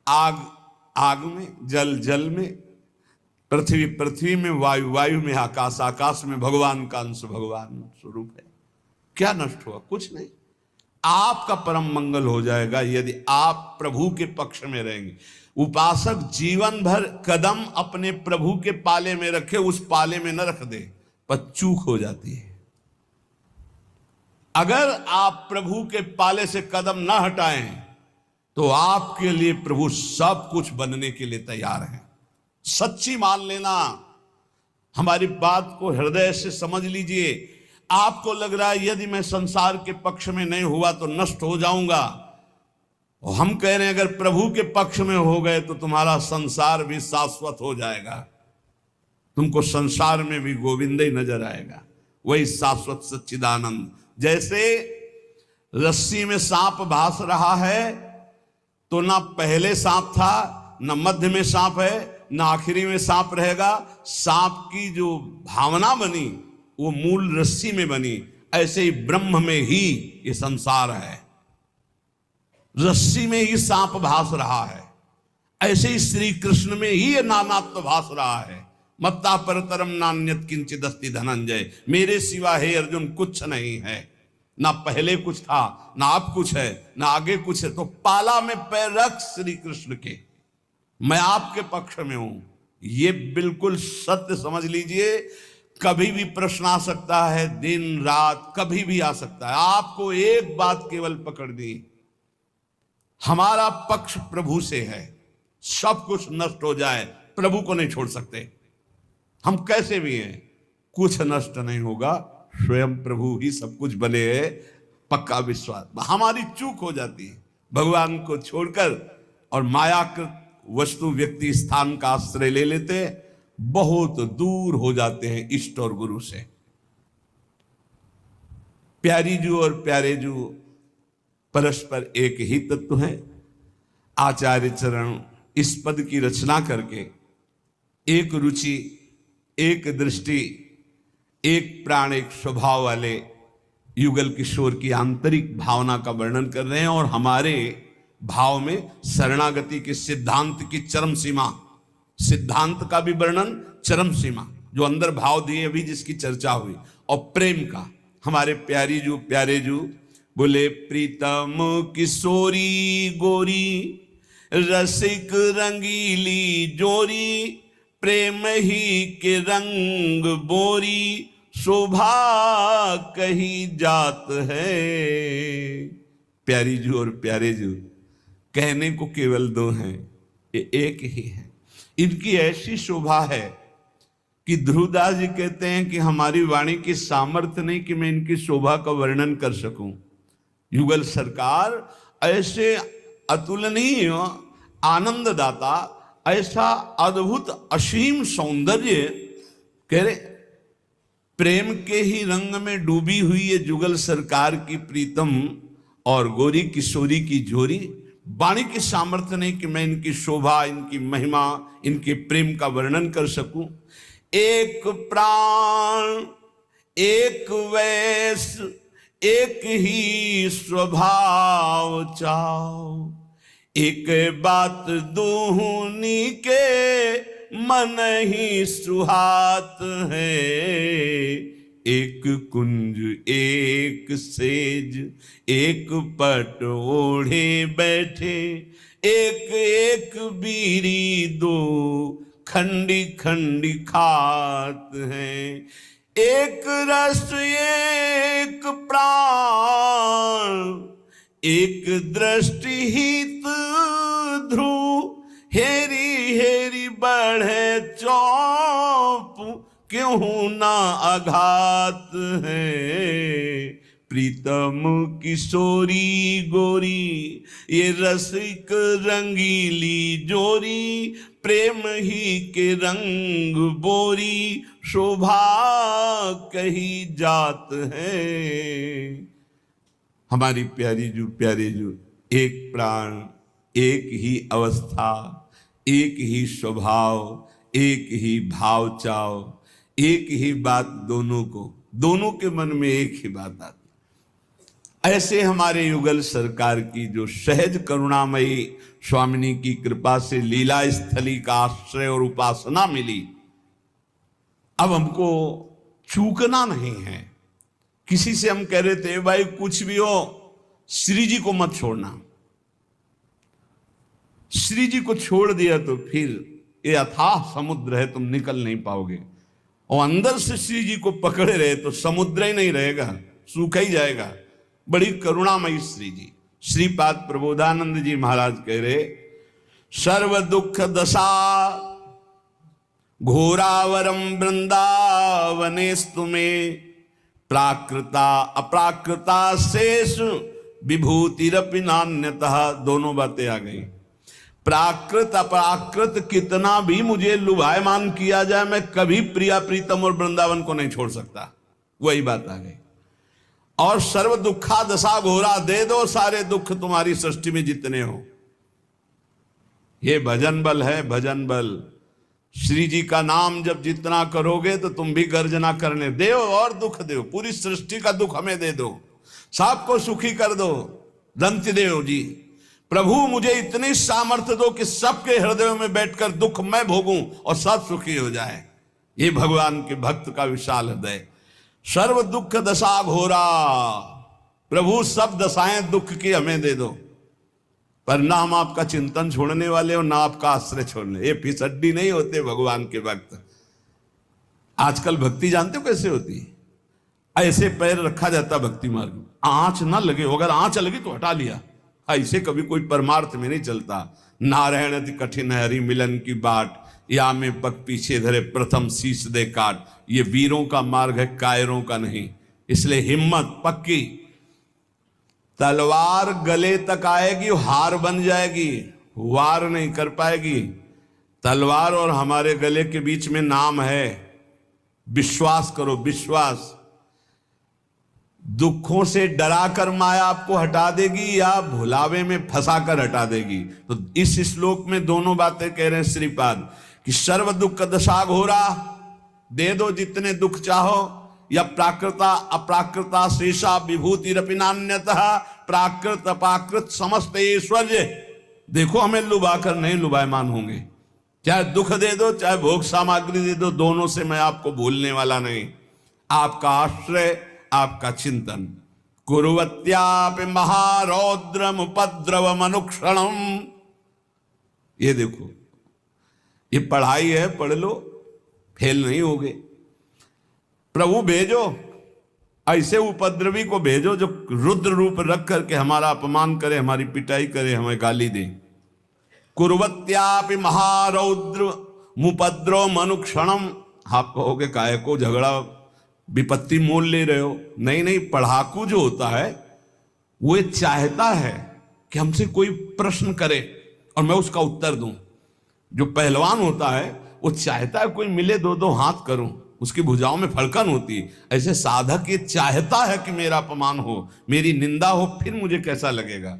आग आग में, जल जल में, पृथ्वी पृथ्वी में, वायु वायु में, आकाश आकाश में। भगवान का अंश भगवान स्वरूप है। क्या नष्ट हुआ? कुछ नहीं। आपका परम मंगल हो जाएगा यदि आप प्रभु के पक्ष में रहेंगे। उपासक जीवन भर कदम अपने प्रभु के पाले में रखे, उस पाले में न रख दे, पर चूक हो जाती है। अगर आप प्रभु के पाले से कदम न हटाएं तो आपके लिए प्रभु सब कुछ बनने के लिए तैयार है। सच्ची मान लेना, हमारी बात को हृदय से समझ लीजिए। आपको लग रहा है यदि मैं संसार के पक्ष में नहीं हुआ तो नष्ट हो जाऊंगा, और हम कह रहे हैं अगर प्रभु के पक्ष में हो गए तो तुम्हारा संसार भी शाश्वत हो जाएगा। तुमको संसार में भी गोविंद ही नजर आएगा, वही शाश्वत सच्चिदानंद। जैसे रस्सी में सांप भास रहा है तो ना पहले सांप था, ना मध्य में सांप है, ना आखिरी में सांप रहेगा। सांप की जो भावना बनी वो मूल रस्सी में बनी। ऐसे ही ब्रह्म में ही ये संसार है, रस्सी में ही सांप भास रहा है। ऐसे ही श्री कृष्ण में ही ये नानात्व भास रहा है। मत्ता परतरम नान्यत किंचित अस्ति धनंजय, मेरे सिवा हे अर्जुन कुछ नहीं है। ना पहले कुछ था, ना अब कुछ है, ना आगे कुछ है। तो पाला में पैर रख श्री कृष्ण के, मैं आपके पक्ष में हूं। ये बिल्कुल सत्य समझ लीजिए। कभी भी प्रश्न आ सकता है, दिन रात कभी भी आ सकता है। आपको एक बात केवल पकड़नी, हमारा पक्ष प्रभु से है। सब कुछ नष्ट हो जाए, प्रभु को नहीं छोड़ सकते। हम कैसे भी हैं, कुछ नष्ट नहीं होगा, स्वयं प्रभु ही सब कुछ बने है, पक्का विश्वास। हमारी चूक हो जाती है भगवान को छोड़कर और मायाकृत वस्तु व्यक्ति स्थान का आश्रय ले लेते, बहुत दूर हो जाते हैं इष्ट और गुरु से। प्यारी जू और प्यारे जू परस्पर एक ही तत्व है। आचार्य चरण इस पद की रचना करके एक रुचि, एक दृष्टि, एक प्राण, एक स्वभाव वाले युगल किशोर की आंतरिक भावना का वर्णन कर रहे हैं। और हमारे भाव में शरणागति के सिद्धांत की चरम सीमा, सिद्धांत का भी वर्णन, चरम सीमा, जो अंदर भाव दिए अभी जिसकी चर्चा हुई, और प्रेम का। हमारे प्यारी जू प्यारे जू बोले, प्रीतम किशोरी गोरी रसिक रंगीली जोरी, प्रेम ही के रंग बोरी, शोभा कही जात है। प्यारी जू और प्यारे जू कहने को केवल दो हैं, ये एक ही है। इनकी ऐसी शोभा है कि ध्रुवदास जी कहते हैं कि हमारी वाणी की सामर्थ्य नहीं कि मैं इनकी शोभा का वर्णन कर सकूं। युगल सरकार ऐसे अतुलनीय आनंददाता, ऐसा अद्भुत असीम सौंदर्य, कह रहे प्रेम के ही रंग में डूबी हुई ये जुगल सरकार की प्रीतम और गोरी किशोरी की जोरी। वाणी की सामर्थ्य नहीं कि मैं इनकी शोभा, इनकी महिमा, इनके प्रेम का वर्णन कर सकूं। एक प्राण, एक वैस, एक ही स्वभाव चाओ, एक बात दूनी के मन ही सुहात है। एक कुंज, एक सेज, एक पट ओढ़े बैठे, एक एक बीरी दो खंडी खंडी खात हैं। एक रस एक प्राण, एक दृष्टि हित ध्रुव, हेरी हेरी बढ़े चौप, क्यों ना आघात है। प्रीतम किशोरी गोरी, ये रसिक रंगीली जोरी, प्रेम ही के रंग बोरी, शोभा कही जात है। हमारी प्यारी जू प्यारे जू एक प्राण, एक ही अवस्था, एक ही स्वभाव, एक ही भाव चाव, एक ही बात दोनों को, दोनों के मन में एक ही बात आती। ऐसे हमारे युगल सरकार की जो सहज करुणामयी स्वामिनी की कृपा से लीला स्थली का आश्रय और उपासना मिली। अब हमको चूकना नहीं है। किसी से हम कह रहे थे भाई कुछ भी हो श्री जी को मत छोड़ना, श्री जी को छोड़ दिया तो फिर ये अथाह समुद्र है, तुम निकल नहीं पाओगे। और अंदर से श्री जी को पकड़े रहे तो समुद्र ही नहीं रहेगा, सूखा ही जाएगा। बड़ी करुणामयी श्री जी। श्रीपाद प्रबोधानंद जी महाराज कह रहे, सर्व दुख दशा घोरावरम वृंदावनेस्तु में प्राकृता अप्राकृता शेष विभूतिरपि नान्यतः। दोनों बातें आ गई। प्राकृत अपराकृत कितना भी मुझे लुभायमान किया जाए, मैं कभी प्रिया प्रीतम और वृंदावन को नहीं छोड़ सकता। वही बात आ गई। और सर्व दुखा दशा घोरा, दे दो सारे दुख तुम्हारी सृष्टि में जितने हो। ये भजन बल है, भजन बल। श्री जी का नाम जब जितना करोगे तो तुम भी गर्जना करने दो और दुख दो, पूरी सृष्टि का दुख हमें दे दो, सबको सुखी कर दो। दंत देव जी, प्रभु मुझे इतनी सामर्थ्य दो कि सबके हृदयों में बैठकर दुख मैं भोगूं और सब सुखी हो जाए। ये भगवान के भक्त का विशाल हृदय। सर्व दुख दशा घोरा, प्रभु सब दशाएं दुख की हमें दे दो, पर ना हम आपका चिंतन छोड़ने वाले और ना आपका आश्रय छोड़ने। ये फिसड्डी नहीं होते भगवान के भक्त। आजकल भक्ति जानते हो कैसे होती है? ऐसे पैर रखा जाता भक्ति मार्ग में, आंच ना लगे, अगर आंच लगी तो हटा लिया। ऐसे कभी कोई परमार्थ में नहीं चलता। नारायण अति कठिन है हरि मिलन की बाट, या में पग पीछे धरे प्रथम शीश दे काट। ये वीरों का मार्ग है, कायरों का नहीं। इसलिए हिम्मत पक्की। तलवार गले तक आएगी, हार बन जाएगी, वार नहीं कर पाएगी। तलवार और हमारे गले के बीच में नाम है, विश्वास करो, विश्वास। दुखों से डराकर माया आपको हटा देगी या भुलावे में फंसाकर हटा देगी। तो इस श्लोक में दोनों बातें कह रहे हैं श्रीपाद कि सर्व दुख दशा घोरा, दे दो जितने दुख चाहो, या प्राकृता अप्राकृता शेषा विभूतिरपि नान्यतः। प्राकृत अपाकृत समस्त ऐश्वर्य देखो, हमें लुभाकर नहीं लुभायमान होंगे। चाहे दुख दे दो चाहे भोग सामग्री दे दो, दोनों से मैं आपको भूलने वाला नहीं। आपका आश्रय, आपका चिंतन। कुर्वत्यापि महारौद्रम उपद्रव मनुक्षणम। ये देखो, ये पढ़ाई है, पढ़ लो, फेल नहीं होगे। प्रभु भेजो, ऐसे उपद्रवी को भेजो जो रुद्र रूप रख करके हमारा अपमान करे, हमारी पिटाई करे, हमें गाली दे। कुर्वत्यापि महारौद्र मुपद्रव मनुक्षणम। आप कहोगे काहे को झगड़ा विपत्ति मोल ले रहे हो? नहीं नहीं, पढ़ाकू जो होता है वो चाहता है कि हमसे कोई प्रश्न करे और मैं उसका उत्तर दूं। जो पहलवान होता है वो चाहता है कोई मिले, दो दो हाथ करूं, उसकी भुजाओं में फड़कन होती है। ऐसे साधक ये चाहता है कि मेरा अपमान हो, मेरी निंदा हो, फिर मुझे कैसा लगेगा।